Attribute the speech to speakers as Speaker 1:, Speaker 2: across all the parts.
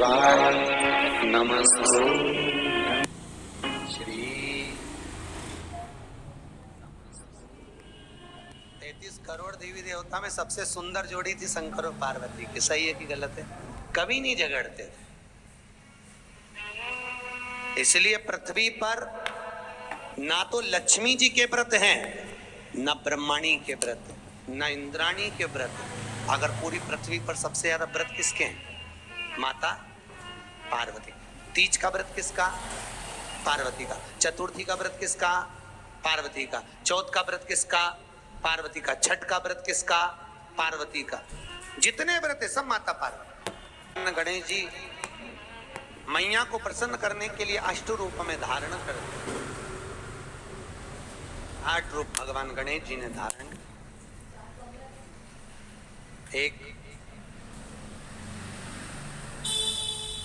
Speaker 1: शिवाय नमस्ते। श्री 33 करोड़ देवी देवता में सबसे सुंदर जोड़ी थी शंकर और पार्वती की। सही है कि गलत है? कभी नहीं झगड़ते थे। इसलिए पृथ्वी पर ना तो लक्ष्मी जी के व्रत हैं, ना ब्रह्माणी के व्रत, ना इंद्राणी के व्रत। अगर पूरी पृथ्वी पर सबसे ज्यादा व्रत किसके हैं? माता पार्वती। तीज का व्रत किसका? पार्वती का। चतुर्थी का व्रत किसका? पार्वती का। चौथ का व्रत किसका? पार्वती का। छठ का व्रत किसका? पार्वती का। जितने व्रत है सब माता पार्वती। गणेश जी मैया को प्रसन्न करने के लिए अष्ट रूप में धारण करते हैं। 8 रूप भगवान गणेश जी ने धारण। एक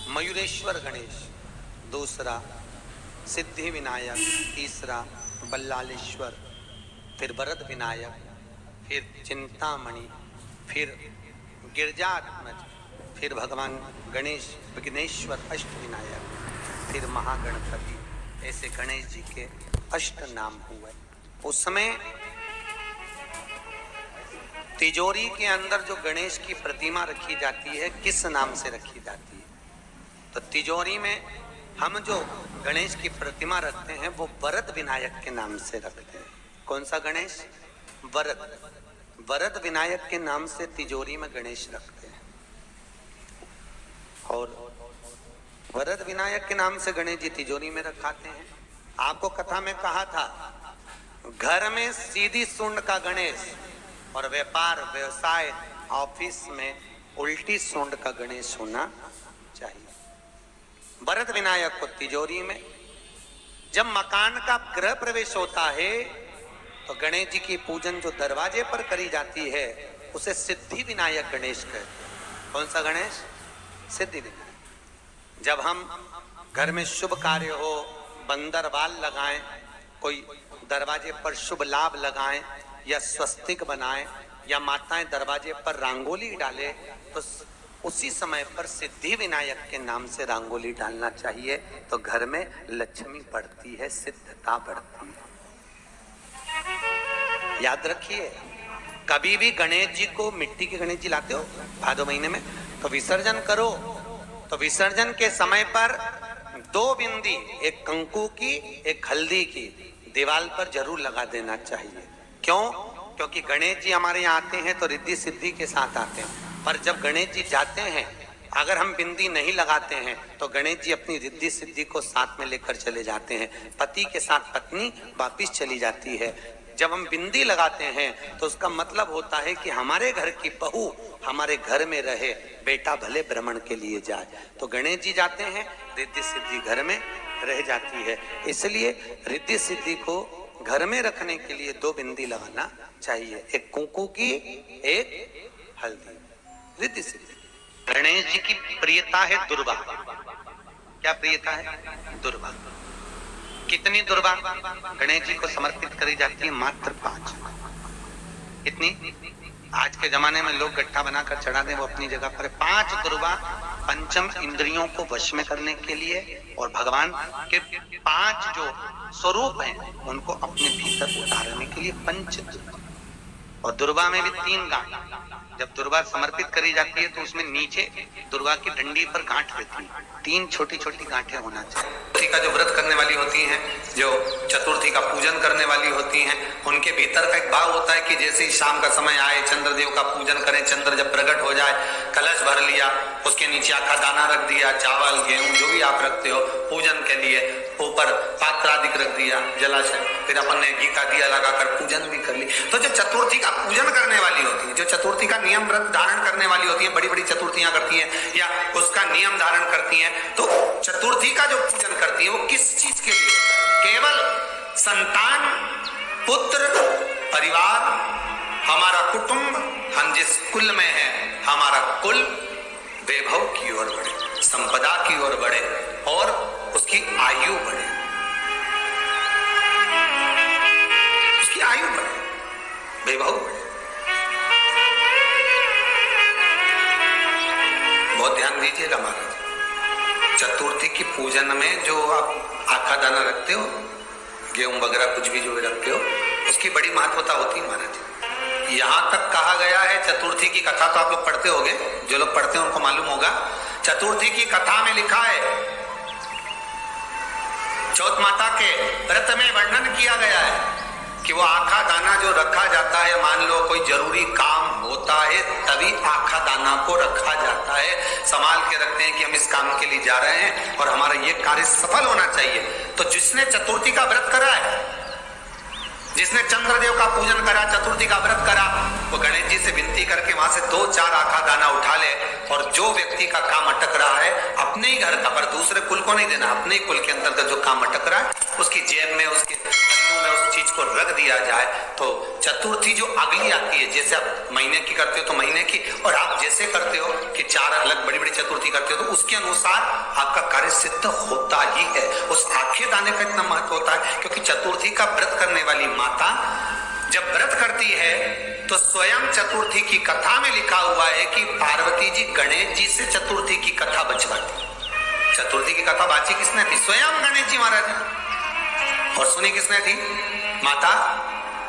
Speaker 1: मयूरेश्वर गणेश, दूसरा सिद्धि विनायक, तीसरा बल्लालेश्वर, फिर वरद विनायक, फिर चिंतामणि, फिर गिरजात्मज, फिर भगवान गणेश विघ्नेश्वर अष्ट विनायक, फिर महागणपति। ऐसे गणेश जी के अष्ट नाम हुए। उस समय तिजोरी के अंदर जो गणेश की प्रतिमा रखी जाती है किस नाम से रखी जाती है? तो तिजोरी में हम जो गणेश की प्रतिमा रखते हैं वो वरद विनायक के नाम से रखते हैं। कौन सा गणेश? वरद। वरद विनायक के नाम से तिजोरी में गणेश रखते हैं। और वरद विनायक के नाम से गणेश जी तिजोरी में रखाते हैं। आपको कथा में कहा था, घर में सीधी सूंड का गणेश और व्यापार व्यवसाय ऑफिस में उल्टी सूंड का गणेश होना चाहिए। वरद विनायक को तिजोरी में। जब मकान का गृह प्रवेश होता है तो गणेश जी की पूजन जो दरवाजे पर करी जाती है उसे सिद्धि विनायक गणेश कहते हैं। कौन सा गणेश? सिद्धि विनायक। जब हम घर में शुभ कार्य हो, बंदरवाल लगाएं, कोई दरवाजे पर शुभ लाभ लगाएं या स्वस्तिक बनाएं या माताएं दरवाजे पर रंगोली डालें तो उसी समय पर सिद्धि विनायक के नाम से रंगोली डालना चाहिए। तो घर में लक्ष्मी बढ़ती है, सिद्धता बढ़ती है। याद रखिए, कभी भी गणेश जी को, मिट्टी के गणेश जी लाते हो भादो महीने में, तो विसर्जन करो तो विसर्जन के समय पर 2 बिंदी, एक कंकु की एक हल्दी की, दीवार पर जरूर लगा देना चाहिए। क्यों? क्योंकि गणेश जी हमारे यहाँ आते हैं तो रिद्धि सिद्धि के साथ आते हैं। पर जब गणेश जी जाते हैं, अगर हम बिंदी नहीं लगाते हैं तो गणेश जी अपनी रिद्धि सिद्धि को साथ में लेकर चले जाते हैं। पति के साथ पत्नी वापिस चली जाती है। जब हम बिंदी लगाते हैं तो उसका मतलब होता है कि हमारे घर की बहू हमारे घर में रहे, बेटा भले भ्रमण के लिए जाए। तो गणेश जी जाते हैं, रिद्धि सिद्धि घर में रह जाती है। इसलिए रिद्धि सिद्धि को घर में रखने के लिए 2 बिंदी लगाना चाहिए, एक कुंकू की, एक हल्दी। रिद्धि सिद्धि। गणेश जी की प्रियता है दुर्वा। क्या प्रियता है? दुर्वा। कितनी दुर्वा गणेश जी को समर्पित करी जाती है? मात्र 5। कितनी? आज के जमाने में लोग गट्ठा बनाकर चढ़ा दें, वो अपनी जगह पर 5 दुर्वा पंचम इंद्रियों को वश में करने के लिए और भगवान के 5 जो स्वरूप हैं उनको अपने भीतर उतारने के लिए 5 दुर्वा। और दुर्वा में भी 3 गांठ। जब दुर्वा समर्पित करी जाती है तो उसमें नीचे दुर्वा की डंडी पर गांठ रहती है, 3 छोटी छोटी गांठें होना चाहिए। चतुर्थी का जो व्रत करने वाली होती हैं, जो चतुर्थी का पूजन करने वाली होती हैं, उनके भीतर का एक भाव होता है कि जैसे ही शाम का समय आए चंद्रदेव का पूजन करें। चंद्र जब प्रकट हो जाए, कलश भर लिया, उसके नीचे आखा दाना रख दिया, चावल गेहूं जो भी आप रखते हो पूजन के लिए, ऊपर पात्र आदि रख दिया, जलाशय, फिर अपन ने घी का दिया लगाकर पूजन भी कर ली। तो जो चतुर्थी का पूजन करने वाली होती है, जो चतुर्थी का नियम व्रत धारण करने वाली होती है, बड़ी बड़ी चतुर्थियां करती हैं या उसका नियम धारण करती हैं, तो चतुर्थी का जो पूजन करती है वो किस चीज के लिए? केवल संतान, पुत्र, परिवार, हमारा कुटुंब, हम जिस कुल में है, हमारा कुल वैभव की ओर बढ़े, संपदा की ओर बढ़े और उसकी आयु बढ़े, उसकी आयु बढ़े, वैभव बढ़े। बहुत ध्यान दीजिएगा महाराज। चतुर्थी की पूजन में जो आप आखा दाना रखते हो, गेहूं वगैरह कुछ भी जो भी रखते हो, उसकी बड़ी महत्वता होती है महाराज। यहां तक कहा गया है, चतुर्थी की कथा तो आप लोग पढ़ते होंगे, जो लोग पढ़ते हैं उनको मालूम होगा। चतुर्थी की कथा में लिखा है, चौथ माता के व्रत में वर्णन किया गया है कि वो आखा दाना जो रखा जाता है, मान लो कोई जरूरी काम होता है तभी आखा दाना को रखा जाता है, संभाल के रखते हैं कि हम इस काम के लिए जा रहे हैं और हमारा ये कार्य सफल होना चाहिए। तो जिसने चतुर्थी का व्रत करा है, जिसने चंद्रदेव का पूजन करा, चतुर्थी का व्रत करा, वो गणेश जी से विनती करके वहां से 2-4 आखा दाना उठा ले, और जो व्यक्ति का काम अटक रहा है अपने ही घर का, पर दूसरे कुल को नहीं देना, अपने ही कुल के अंतर्गत जो काम अटक रहा है उसकी जेब में, उसके तन्नू में उस चीज को रख दिया जाए। तो चतुर्थी जो अगली आती है, जैसे आप महीने की करते हो तो महीने की, और आप जैसे करते हो कि 4 अलग बड़ी बड़ी चतुर्थी करते हो, तो उसके अनुसार आपका कार्य सिद्ध होता ही है। उस आखे दाने का इतना महत्व होता है क्योंकि चतुर्थी का व्रत करने वाली माता जब व्रत करती है तो स्वयं चतुर्थी की कथा में लिखा हुआ है कि पार्वती जी गणेश जी से चतुर्थी की कथा बचवाती। चतुर्थी की कथा बाची किसने थी? स्वयं गणेश जी महाराज। और सुनी किसने थी? माता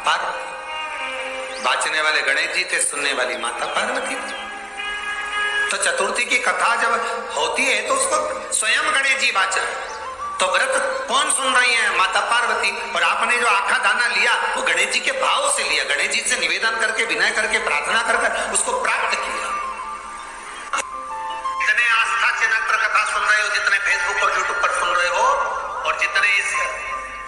Speaker 1: पार्वती। बाचने वाले गणेश जी थे, सुनने वाली माता पार्वती थी। तो चतुर्थी की कथा जब होती है तो उसको स्वयं गणेश जी बाचा। तो व्रत कौन सुन रही है? माता पार्वती। और आपने जो आखा दाना लिया वो गणेश जी के भाव से लिया, गणेश जी से निवेदन करके, विनय करके, प्रार्थना कर उसको प्राप्त किया। जितने आस्था से नत्र कथा सुन रहे हो, जितने फेसबुक और यूट्यूब पर सुन रहे हो, और जितने इस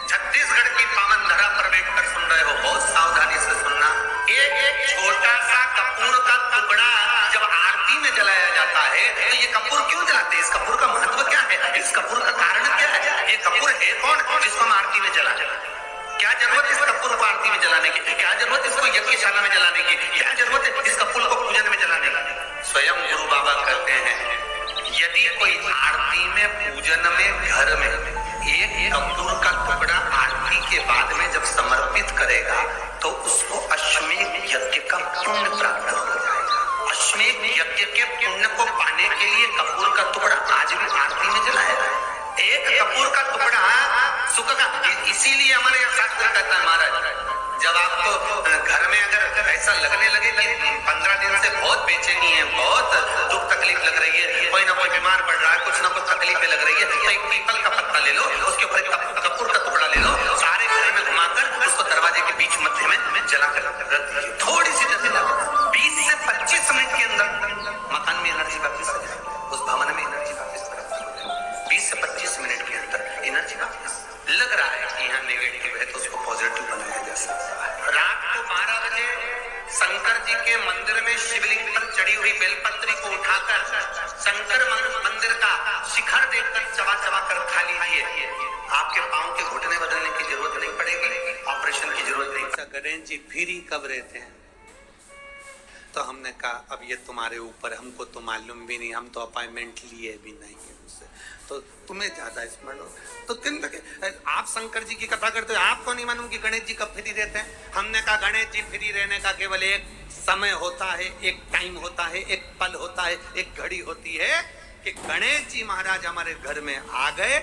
Speaker 1: छत्तीसगढ़ की पावन धरा पर बैठकर सुन रहे हो, बहुत सावधानी से सुनना। एक छोटा सा कपूर का टुकड़ा जब आरती में जलाया जाता है तो ये कपूर क्यों जलाते हैं? इस कपूर का महत्व क्या है? इस कपूर का कारण क्या है? ये कपूर है कौन जिसको हम आरती में जलाते हैं? क्या जरूरत इस कपूर को आरती में जलाने की? क्या जरूरत इसको यज्ञशाला में जलाने की? क्या जरूरत है इस कपूर को पूजन में जलाने की? स्वयं गुरु बाबा कहते हैं, यदि कोई आरती में, पूजन में, घर में एक कपूर का टुकड़ा आरती के बाद में जब समर्पित करेगा तो उसको अश्वमेध यज्ञ का पुण्य प्राप्त हो जाएगा। अश्वमेध यज्ञ के पुण्य को पाने के लिए कपूर का टुकड़ा आज भी आरती में जलाया है। एक कपूर का टुकड़ा सुख का, इसीलिए हमारे यहाँ शास्त्र कहता है महाराज, जब आपको घर में अगर ऐसा लगने लगे कि 15 दिन से बहुत बेचैनी है, बहुत दुख तकलीफ लग रही है, कोई ना कोई बीमार पड़ रहा है, कुछ ना कुछ तकलीफें लग रही है, तो एक पीपल का पत्ता ले लो, उसके ऊपर कपूर का टुकड़ा ले लो, सारे घर में घुमाकर उसको दरवाजे के बीच मध्य में जलाकर रख दीजिए। थोड़ी सी देर लगे, 20 से 25 मिनट के अंदर मकान में एनर्जी वापस आ जाएगी, उस भवन में एनर्जी वापस आ जाएगी। 20 से 25 मिनट के अंदर एनर्जी वापस। लग रहा है कि यहाँ नेगेटिव है तो उसको पॉजिटिव बनाया जा सकता है। रात को 12 बजे शंकर जी के मंदिर में शिवलिंग पर चढ़ी हुई बेलपत्री को उठाकर शंकर मंदिर का शिखर देखकर चबा चबा कर खा लीजिए। आपके पांव के घुटने बदलने की जरूरत नहीं पड़ेगी, ऑपरेशन की जरूरत नहीं। गणेश जी फिर ही कब रहते हैं? तो हमने कहा अब ये तुम्हारे ऊपर, हमको तो मालूम भी नहीं, हम तो अपॉइंटमेंट लिए भी नहीं है उससे, तो तुम्हें ज्यादा स्मरण हो। तो आप शंकर जी की कथा करते हो, आपको नहीं मालूम कि गणेश जी कब फ्री रहते हैं? हमने कहा गणेश जी फ्री रहने का केवल एक समय होता है, एक टाइम होता है, एक पल होता है, एक घड़ी होती है कि गणेश जी महाराज हमारे घर में आ गए।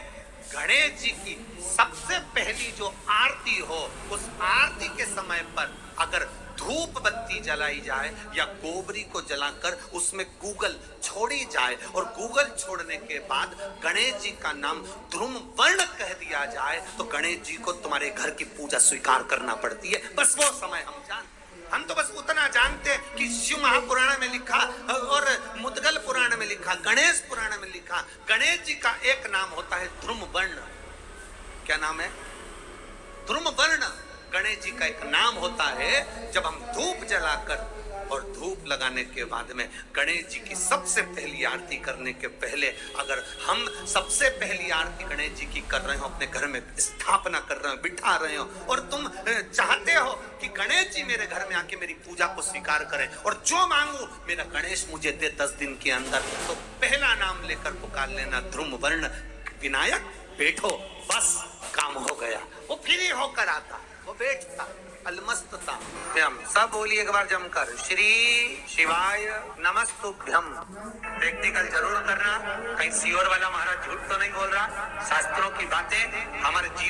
Speaker 1: गणेश जी की सबसे पहली जो आरती हो, उस आरती के समय पर अगर धूप बत्ती जलाई जाए या गोबरी को जलाकर उसमें गूगल छोड़ी जाए और गूगल छोड़ने के बाद गणेश जी का नाम ध्रुम वर्ण कह दिया जाए तो गणेश जी को तुम्हारे घर की पूजा स्वीकार करना पड़ती है। बस वो समय हम तो बस उतना जानते हैं कि शिव महापुराण में लिखा और मुद्गल पुराण में लिखा, गणेश पुराण में लिखा, गणेश जी का एक नाम होता है ध्रुम वर्ण। क्या नाम है? ध्रुम वर्ण गणेश जी का एक नाम होता है। जब हम धूप जलाकर और धूप लगाने के बाद में गणेश जी की सबसे पहली आरती करने के पहले अगर हम सबसे पहली आरती गणेश जी की कर रहे हो, अपने घर में स्थापना कर रहे हो, बिठा रहे हो, और तुम चाहते हो कि गणेश जी मेरे घर में आके मेरी पूजा को स्वीकार करें और जो मांगू मेरा गणेश मुझे दे 10 दिन के अंदर, तो पहला नाम लेकर पुकार लेना ध्रुम वर्ण विनायक, बैठो, बस काम हो गया। वो फ्री होकर आता, वो बैठता। अलमस्तताभ्यम। सब बोलिए एक बार जमकर, श्री शिवाय नमस्तुभ्यम। प्रैक्टिकल जरूर करना, कहीं सियोर वाला महाराज झूठ तो नहीं बोल रहा। शास्त्रों की बातें हमारे जीवन